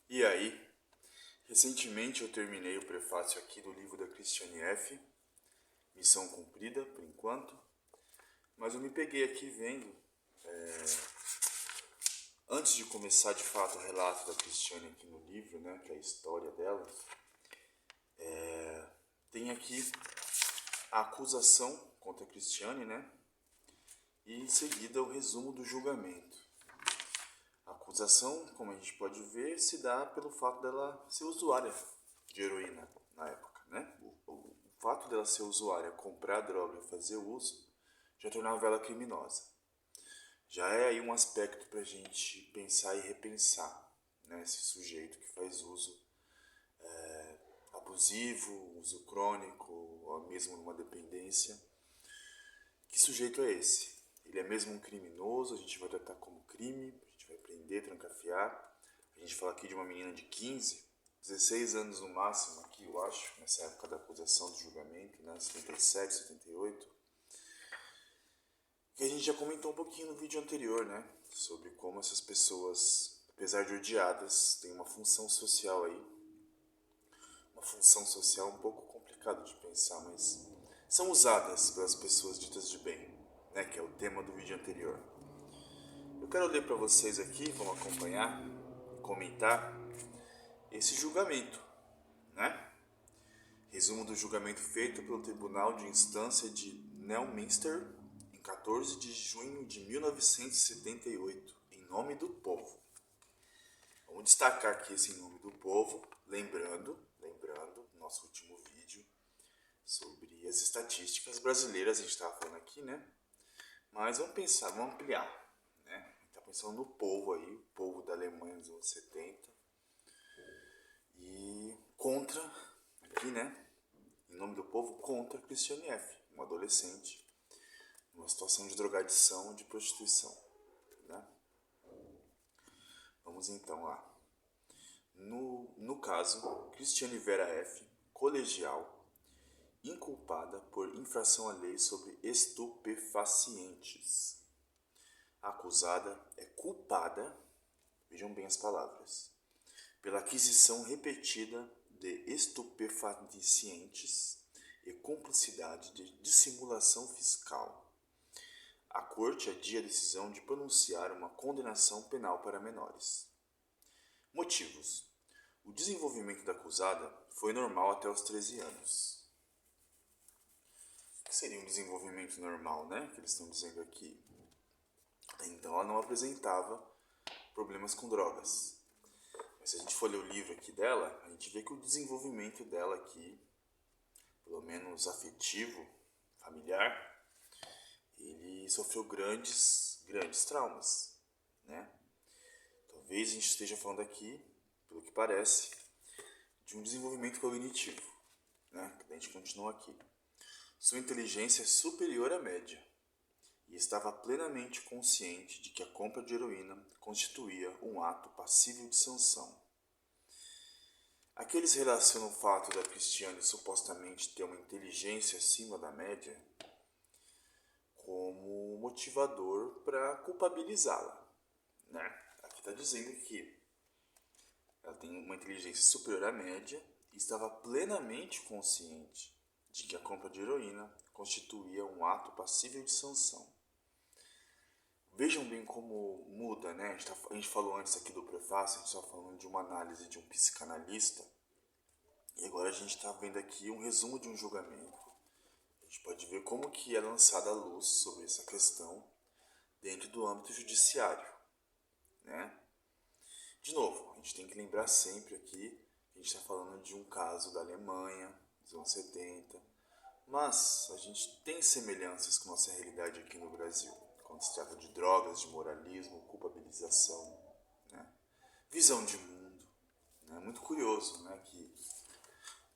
E aí, recentemente eu terminei o prefácio aqui do livro da Christiane F. Missão cumprida, por enquanto. Mas eu me peguei aqui vendo, antes de começar de fato o relato da Christiane aqui no livro, né, que é a história dela, tem aqui a acusação contra a Christiane, né, e em seguida o resumo do julgamento. A acusação, como a gente pode ver, se dá pelo fato dela ser usuária de heroína na época, né? O fato dela ser usuária, comprar droga e fazer uso, já tornava ela criminosa. Já é aí um aspecto para a gente pensar e repensar, né? Esse sujeito que faz uso abusivo, uso crônico, ou mesmo numa dependência. Que sujeito é esse? Ele é mesmo um criminoso, a gente vai tratar como crime, a gente vai prender, trancafiar. A gente fala aqui de uma menina de 15, 16 anos no máximo aqui, eu acho, nessa época da acusação do julgamento, né, 77, 78. E a gente já comentou um pouquinho no vídeo anterior, né, sobre como essas pessoas, apesar de odiadas, têm uma função social aí. Uma função social um pouco complicada de pensar, mas são usadas pelas pessoas ditas de bem, né, que é o tema do vídeo anterior. Eu quero ler para vocês aqui, vamos acompanhar, comentar esse julgamento, né? Resumo do julgamento feito pelo Tribunal de Instância de Neumünster em 14 de junho de 1978, em nome do povo. Vamos destacar aqui esse em nome do povo, lembrando, nosso último vídeo sobre as estatísticas brasileiras, a gente estava falando aqui, né? Mas vamos pensar, vamos ampliar, né? A gente está pensando no povo aí, o povo da Alemanha dos anos 70. E contra, aqui, né? Em nome do povo, contra Christiane F., uma adolescente, numa situação de drogadição e de prostituição, né? Vamos então lá. No caso, Christiane Vera F., colegial, inculpada por infração à lei sobre estupefacientes. A acusada é culpada, vejam bem as palavras, pela aquisição repetida de estupefacientes e cumplicidade de dissimulação fiscal. A Corte adia a decisão de pronunciar uma condenação penal para menores. Motivos. O desenvolvimento da acusada foi normal até os 13 anos. O que seria um desenvolvimento normal, né? Que eles estão dizendo aqui. Então ela não apresentava problemas com drogas. Mas se a gente for ler o livro aqui dela, a gente vê que o desenvolvimento dela aqui, pelo menos afetivo, familiar, ele sofreu grandes traumas, né? Talvez a gente esteja falando aqui, pelo que parece, de um desenvolvimento cognitivo, né? A gente continua aqui. Sua inteligência é superior à média e estava plenamente consciente de que a compra de heroína constituía um ato passível de sanção. Aqueles relacionam o fato da Christiane supostamente ter uma inteligência acima da média como motivador para culpabilizá-la, né? Aqui está dizendo que ela tem uma inteligência superior à média e estava plenamente consciente de que a compra de heroína constituía um ato passível de sanção. Vejam bem como muda, né? A gente falou antes aqui do prefácio, a gente estava falando de uma análise de um psicanalista. E agora a gente está vendo aqui um resumo de um julgamento. A gente pode ver como que é lançada a luz sobre essa questão dentro do âmbito judiciário, né? De novo, a gente tem que lembrar sempre aqui que a gente está falando de um caso da Alemanha, dos anos 70, mas a gente tem semelhanças com a nossa realidade aqui no Brasil, quando se trata de drogas, de moralismo, culpabilização, né? Visão de mundo. É muito curioso, né, que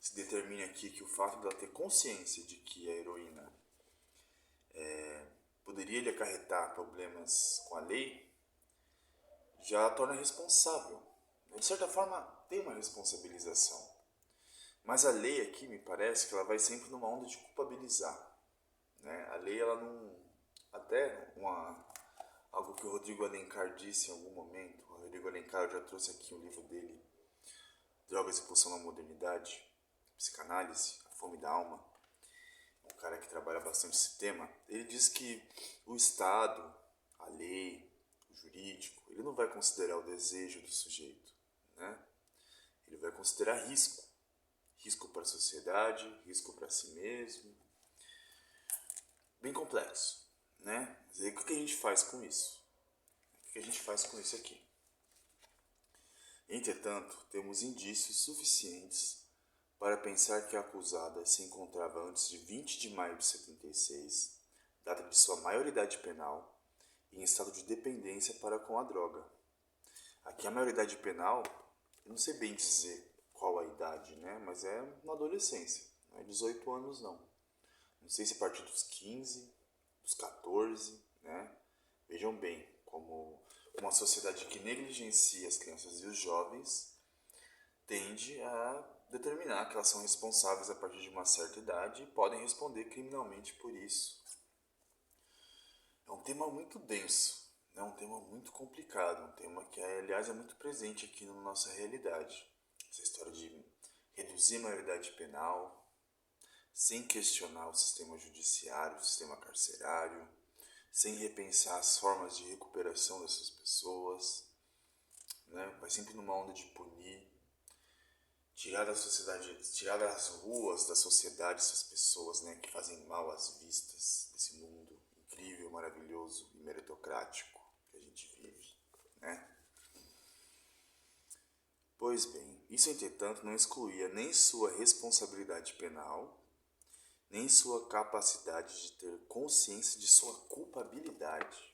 se determine aqui que o fato de ela ter consciência de que a heroína poderia lhe acarretar problemas com a lei, já a torna responsável. De certa forma, tem uma responsabilização. Mas a lei aqui, me parece que ela vai sempre numa onda de culpabilizar, né? A lei, ela não... algo que o Rodrigo Alencar disse em algum momento. O Rodrigo Alencar, eu já trouxe aqui o livro dele, Drogas e Pulsão na Modernidade, Psicanálise, A Fome da Alma, um cara que trabalha bastante esse tema, ele diz que o Estado, a lei, o jurídico, ele não vai considerar o desejo do sujeito, né? Ele vai considerar risco. Risco para a sociedade, risco para si mesmo. Bem complexo, né? Mas aí o que a gente faz com isso? O que a gente faz com isso aqui? Entretanto, temos indícios suficientes para pensar que a acusada se encontrava antes de 20 de maio de 76, data de sua maioridade penal, em estado de dependência para com a droga. Aqui a maioridade penal, eu não sei bem dizer qual a idade, né? Mas é na adolescência, não é 18 anos não. Não sei se a partir dos 15, dos 14, né? Vejam bem, como uma sociedade que negligencia as crianças e os jovens tende a determinar que elas são responsáveis a partir de uma certa idade e podem responder criminalmente por isso. É um tema muito denso, é um tema muito complicado, um tema que, aliás, é muito presente aqui na nossa realidade. Essa história de reduzir a maioridade penal, sem questionar o sistema judiciário, o sistema carcerário, sem repensar as formas de recuperação dessas pessoas, né? Vai sempre numa onda de punir, tirar da sociedade, tirar das ruas da sociedade essas pessoas, né, que fazem mal às vistas desse mundo incrível, maravilhoso e meritocrático que a gente vive, né? Pois bem, isso entretanto não excluía nem sua responsabilidade penal, nem sua capacidade de ter consciência de sua culpabilidade.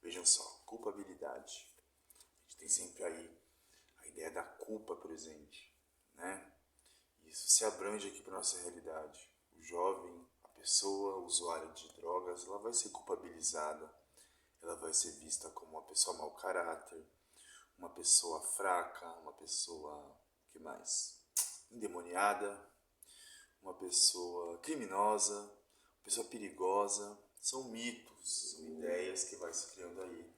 Vejam só, culpabilidade. A gente tem sempre aí a ideia da culpa presente, né? Isso se abrange aqui para nossa realidade. O jovem, a pessoa usuária de drogas, ela vai ser culpabilizada, ela vai ser vista como uma pessoa mau caráter, uma pessoa fraca, uma pessoa, que mais? Endemoniada, uma pessoa criminosa, uma pessoa perigosa. São mitos, são ideias que vai se criando aí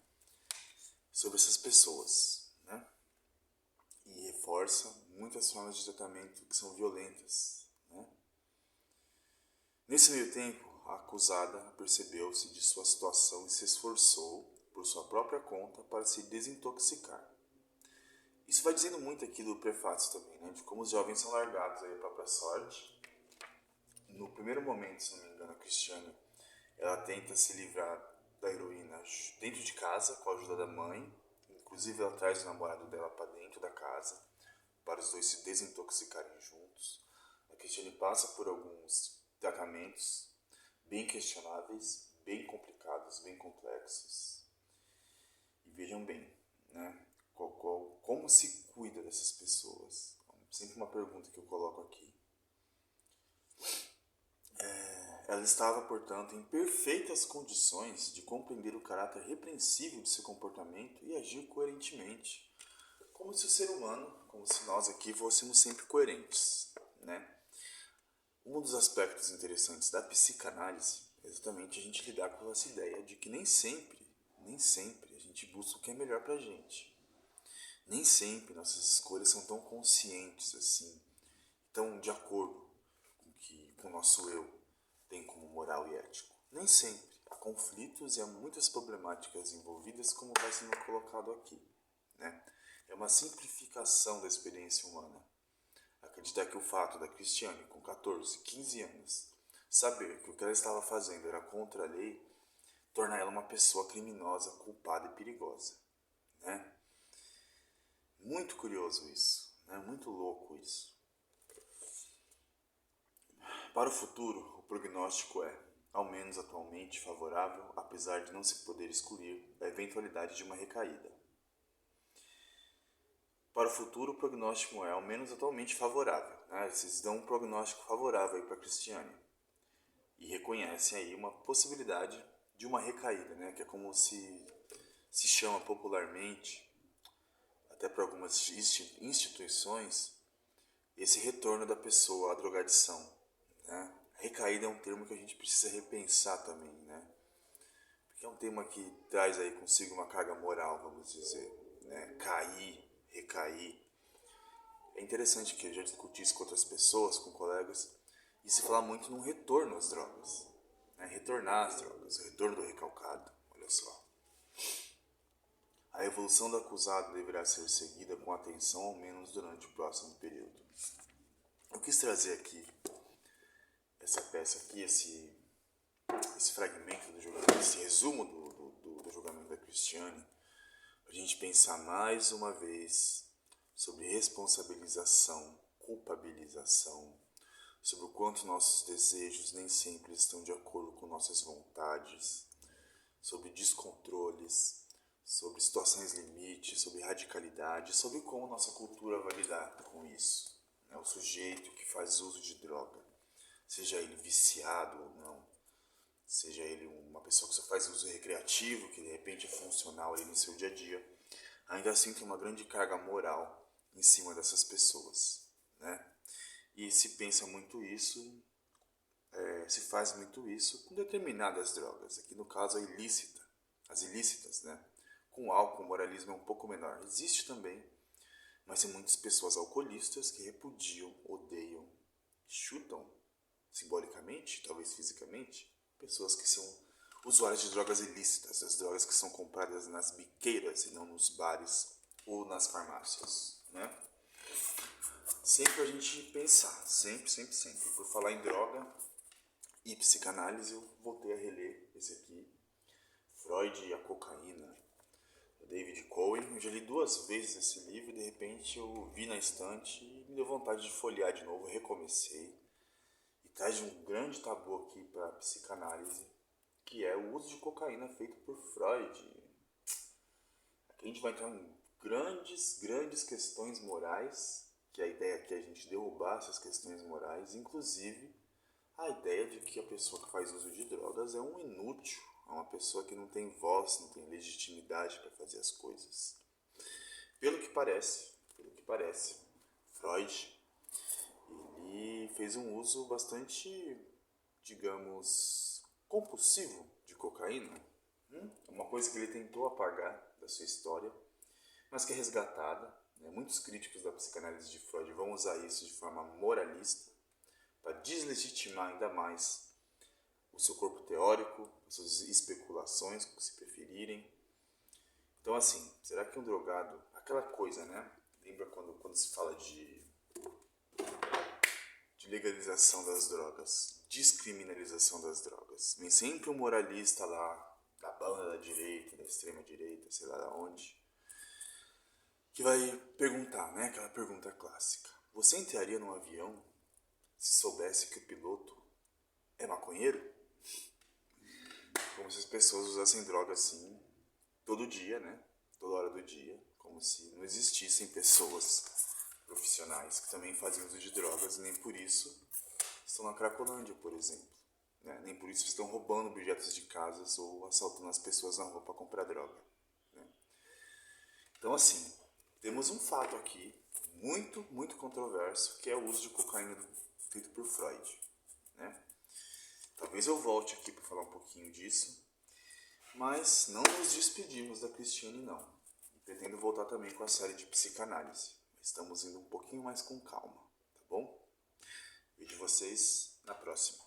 sobre essas pessoas, né? E reforça muitas formas de tratamento que são violentas, né? Nesse meio tempo, a acusada percebeu-se de sua situação e se esforçou, por sua própria conta, para se desintoxicar. Isso vai dizendo muito aqui do prefácio também, né? De como os jovens são largados aí à própria sorte. No primeiro momento, se não me engano, a Cristiane, ela tenta se livrar da heroína dentro de casa, com a ajuda da mãe. Inclusive, ela traz o namorado dela para dentro da casa, para os dois se desintoxicarem juntos. A Cristiane passa por alguns tratamentos bem questionáveis, bem complicados, bem complexos. E vejam bem, né? Como se cuida dessas pessoas? Sempre uma pergunta que eu coloco aqui. Ela estava, portanto, em perfeitas condições de compreender o caráter repreensível de seu comportamento e agir coerentemente, como se o ser humano, como se nós aqui fôssemos sempre coerentes, né? Um dos aspectos interessantes da psicanálise é exatamente a gente lidar com essa ideia de que nem sempre a gente busca o que é melhor pra gente. Nem sempre nossas escolhas são tão conscientes assim, tão de acordo com o nosso eu tem como moral e ético. Nem sempre. Há conflitos e há muitas problemáticas envolvidas, como vai sendo colocado aqui, né? É uma simplificação da experiência humana. Acreditar que o fato da Cristiane, com 14, 15 anos, saber que o que ela estava fazendo era contra a lei, torna ela uma pessoa criminosa, culpada e perigosa, né? Muito curioso isso, né? Muito louco isso. Para o futuro, o prognóstico é, ao menos atualmente, favorável, apesar de não se poder excluir a eventualidade de uma recaída. Para o futuro, o prognóstico é, ao menos atualmente, favorável, né? Vocês dão um prognóstico favorável aí para a Cristiane e reconhecem aí uma possibilidade de uma recaída, né? Que é como se chama popularmente, até para algumas instituições, esse retorno da pessoa à drogadição, né? Recaída é um termo que a gente precisa repensar também, né? Porque é um tema que traz aí consigo uma carga moral, vamos dizer, né? Cair, recair. interessante que eu já discuti isso com outras pessoas, com colegas, e se fala muito num retorno às drogas, né? Retornar às drogas, o retorno do recalcado, olha só. A evolução do acusado deverá ser seguida com atenção ao menos durante o próximo período. Eu quis trazer aqui essa peça aqui, esse fragmento do julgamento, esse resumo do julgamento da Cristiane, para a gente pensar mais uma vez sobre responsabilização, culpabilização, sobre o quanto nossos desejos nem sempre estão de acordo com nossas vontades, sobre descontroles, sobre situações limite, sobre radicalidade, sobre como nossa cultura vai lidar com isso. O sujeito que faz uso de droga, seja ele viciado ou não, seja ele uma pessoa que só faz uso recreativo, que de repente é funcional ali no seu dia a dia, ainda assim tem uma grande carga moral em cima dessas pessoas, né? E se pensa muito isso, se faz muito isso com determinadas drogas, aqui no caso as ilícitas, né? Com álcool o moralismo é um pouco menor, existe também, mas tem muitas pessoas alcoolistas que repudiam, odeiam, chutam, simbolicamente, talvez fisicamente, pessoas que são usuários de drogas ilícitas, as drogas que são compradas nas biqueiras e não nos bares ou nas farmácias, né? Sempre a gente pensar, sempre. Por falar em droga e psicanálise, eu voltei a reler esse aqui, Freud e a Cocaína, David Cohen. Eu já li 2 vezes esse livro e de repente eu vi na estante e me deu vontade de folhear de novo, recomecei. E traz um grande tabu aqui para a psicanálise, que é o uso de cocaína feito por Freud. Aqui a gente vai entrar em grandes questões morais, que a ideia aqui é a gente derrubar essas questões morais, inclusive a ideia de que a pessoa que faz uso de drogas é um inútil, é uma pessoa que não tem voz, não tem legitimidade para fazer as coisas. Pelo que parece, Freud, ele fez um uso bastante, digamos, compulsivo de cocaína. Uma coisa que ele tentou apagar da sua história, mas que é resgatada. Muitos críticos da psicanálise de Freud vão usar isso de forma moralista para deslegitimar ainda mais o seu corpo teórico, as suas especulações, se preferirem. Então, assim, será que um drogado, aquela coisa, né? Lembra quando se fala de legalização das drogas, descriminalização das drogas? Vem sempre um moralista lá, da banda da direita, da extrema direita, sei lá de onde, que vai perguntar, né? Aquela pergunta clássica: você entraria num avião se soubesse que o piloto é maconheiro? Como se as pessoas usassem droga assim todo dia, né? Toda hora do dia, como se não existissem pessoas profissionais que também fazem uso de drogas e nem por isso estão na Cracolândia, por exemplo, né? Nem por isso estão roubando objetos de casas ou assaltando as pessoas na rua para comprar droga, né? Então, assim, temos um fato aqui muito controverso, que é o uso de cocaína feito por Freud, né? Talvez eu volte aqui para falar um pouquinho disso, mas não nos despedimos da Cristiane, não. Pretendo voltar também com a série de psicanálise. Estamos indo um pouquinho mais com calma, tá bom? Vejo vocês na próxima.